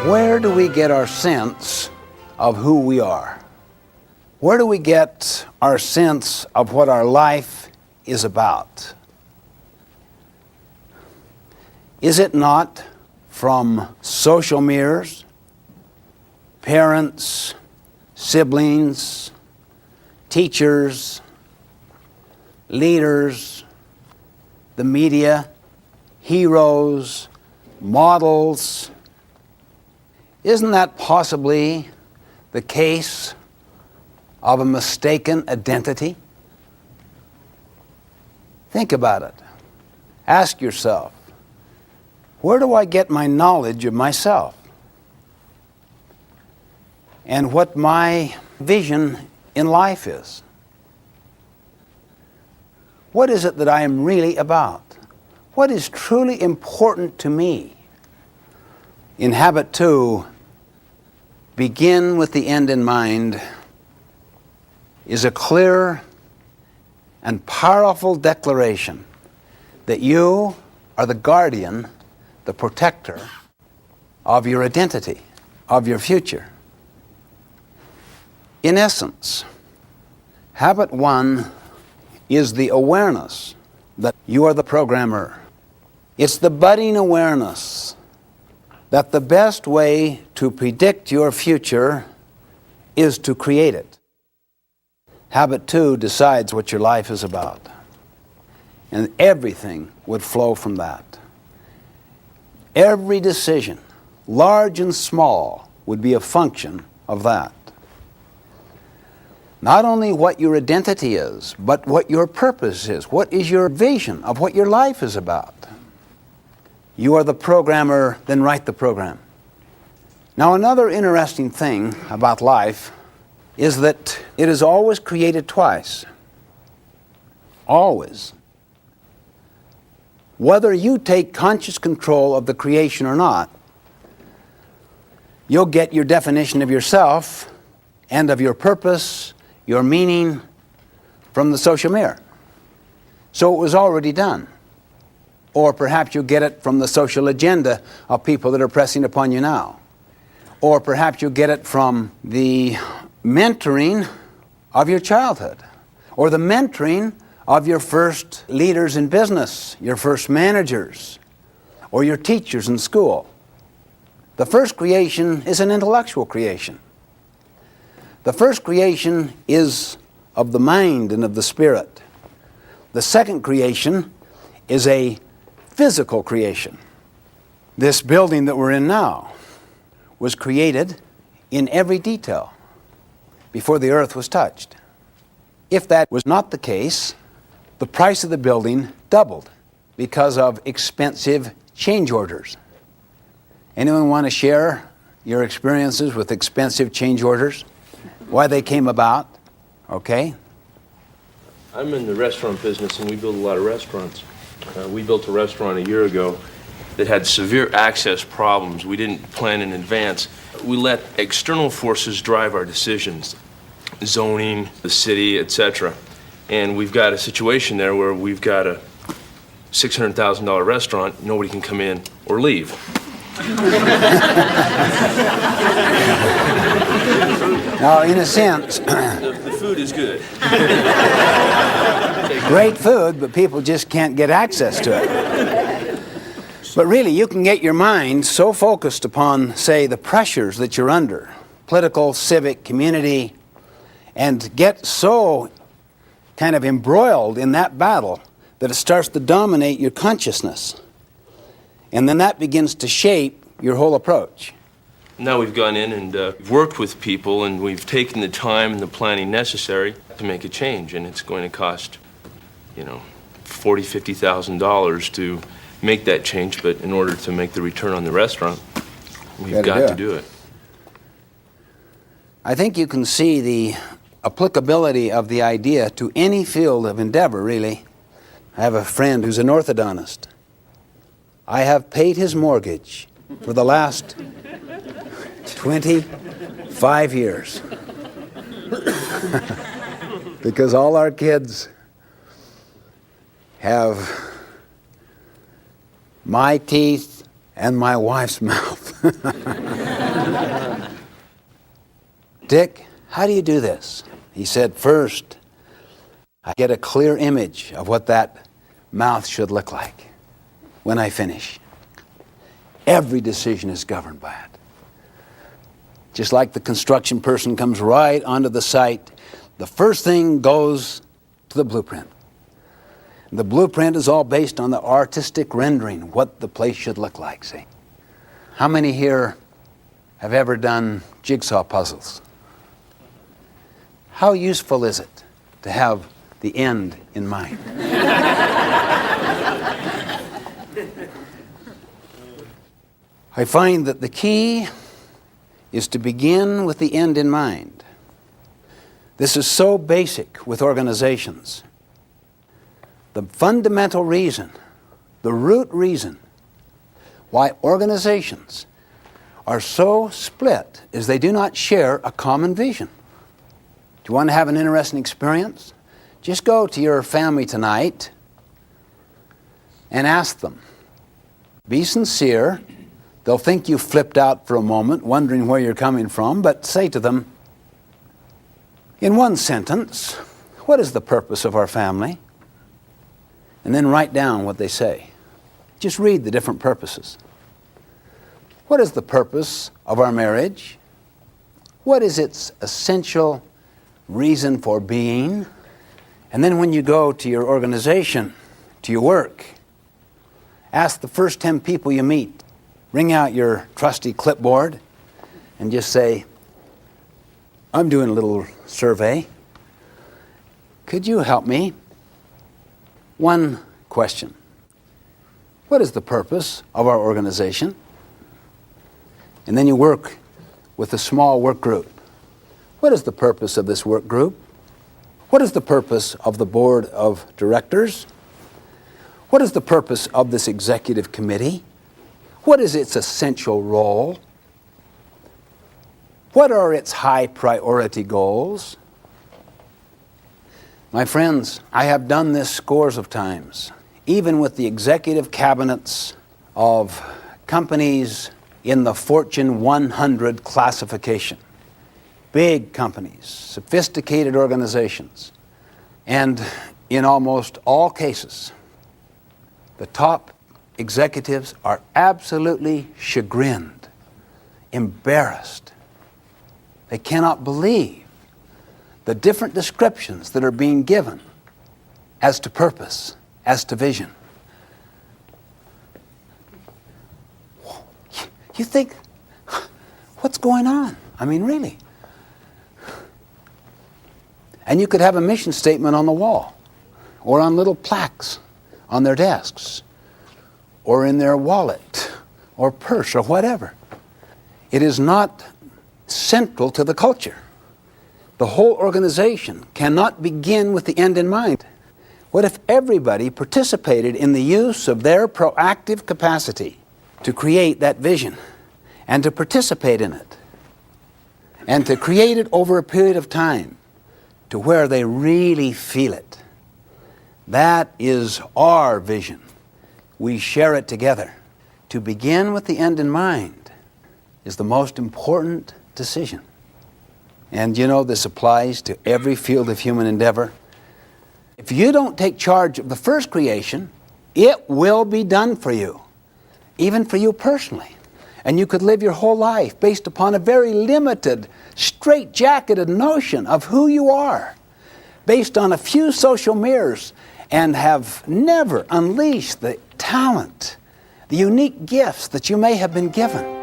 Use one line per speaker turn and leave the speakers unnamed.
Where do we get our sense of who we are? Where do we get our sense of what our life is about? Is it not from social mirrors, parents, siblings, teachers, leaders, the media, heroes, models? Isn't that possibly the case of a mistaken identity? Think about it. Ask yourself, where do I get my knowledge of myself? And what my vision in life is? What is it that I am really about? What is truly important to me? In Habit 2, begin with the end in mind, is a clear and powerful declaration that you are the guardian, the protector of your identity, of your future. In essence, Habit 1 is the awareness that you are the programmer. It's the budding awareness that the best way to predict your future is to create it. Habit 2 decides what your life is about. And everything would flow from that. Every decision, large and small, would be a function of that. Not only what your identity is, but what your purpose is. What is your vision of what your life is about? You are the programmer, then write the program. Now, another interesting thing about life is that it is always created twice. Always. Whether you take conscious control of the creation or not, you'll get your definition of yourself and of your purpose, your meaning, from the social mirror. So it was already done. Or perhaps you'll get it from the social agenda of people that are pressing upon you now. Or perhaps you'll get it from the mentoring of your childhood. Or the mentoring of your first leaders in business, your first managers, or your teachers in school. The first creation is an intellectual creation. The first creation is of the mind and of the spirit. The second creation is a physical creation. This building that we're in now was created in every detail before the earth was touched. If that was not the case, the price of the building doubled because of expensive change orders. Anyone want to share your experiences with expensive change orders? Why they came about? Okay.
I'm in the restaurant business and we build a lot of restaurants. We built a restaurant a year ago that had severe access problems. We didn't plan in advance. We let external forces drive our decisions, zoning, the city, etc. And we've got a situation there where we've got a $600,000 restaurant, nobody can come in or leave.
Now, in a sense,
the food is good.
Great food, but people just can't get access to it. But really, you can get your mind so focused upon, say, the pressures that you're under, political, civic, community, and get so kind of embroiled in that battle that it starts to dominate your consciousness. And then that begins to shape your whole approach.
Now we've gone in and worked with people, and we've taken the time and the planning necessary to make a change, and it's going to cost, $40,000, $50,000 to make that change, but in order to make the return on the restaurant, we've got to do it.
I think you can see the applicability of the idea to any field of endeavor, really. I have a friend who's an orthodontist. I have paid his mortgage for the last 25 years. Because all our kids have my teeth and my wife's mouth. Dick, how do you do this? He said, first, I get a clear image of what that mouth should look like when I finish. Every decision is governed by it. Just like the construction person comes right onto the site, the first thing goes to the blueprint. The blueprint is all based on the artistic rendering, what the place should look like, see? How many here have ever done jigsaw puzzles? How useful is it to have the end in mind? I find that the key is to begin with the end in mind. This is so basic with organizations. The fundamental reason, the root reason why organizations are so split is they do not share a common vision. Do you want to have an interesting experience? Just go to your family tonight and ask them. Be sincere. They'll think you flipped out for a moment, wondering where you're coming from, but say to them, in one sentence, what is the purpose of our family? And then write down what they say. Just read the different purposes. What is the purpose of our marriage? What is its essential reason for being? And then when you go to your organization, to your work, ask the first 10 people you meet, bring out your trusty clipboard and just say, I'm doing a little survey. Could you help me? One question. What is the purpose of our organization? And then you work with a small work group. What is the purpose of this work group? What is the purpose of the board of directors? What is the purpose of this executive committee? What is its essential role? What are its high priority goals? My friends, I have done this scores of times, even with the executive cabinets of companies in the Fortune 100 classification. Big companies, sophisticated organizations. And in almost all cases, the top executives are absolutely chagrined, embarrassed. They cannot believe the different descriptions that are being given as to purpose, as to vision. You think, what's going on? I mean, really. And you could have a mission statement on the wall, or on little plaques on their desks, or in their wallet, or purse, or whatever. It is not central to the culture. The whole organization cannot begin with the end in mind. What if everybody participated in the use of their proactive capacity to create that vision and to participate in it and to create it over a period of time to where they really feel it? That is our vision. We share it together. To begin with the end in mind is the most important decision. And you know, this applies to every field of human endeavor. If you don't take charge of the first creation, it will be done for you, even for you personally. And you could live your whole life based upon a very limited, straight-jacketed notion of who you are, based on a few social mirrors, and have never unleashed the talent, the unique gifts that you may have been given.